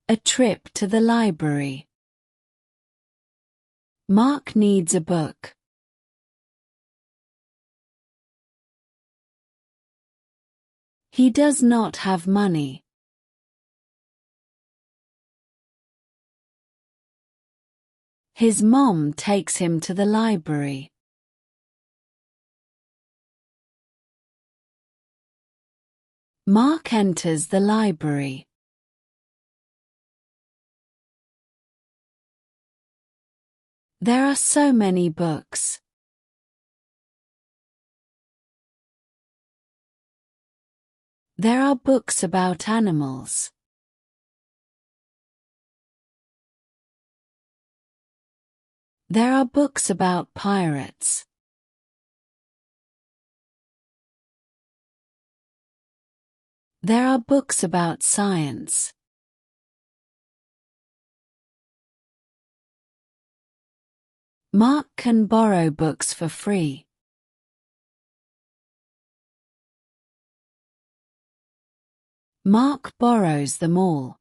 A trip to the library. Mark needs a book. He does not have money. His mom takes him to the library. Mark enters the library. There are so many books. There are books about animals. There are books about pirates. There are books about science. Mark can borrow books for free. Mark borrows them all.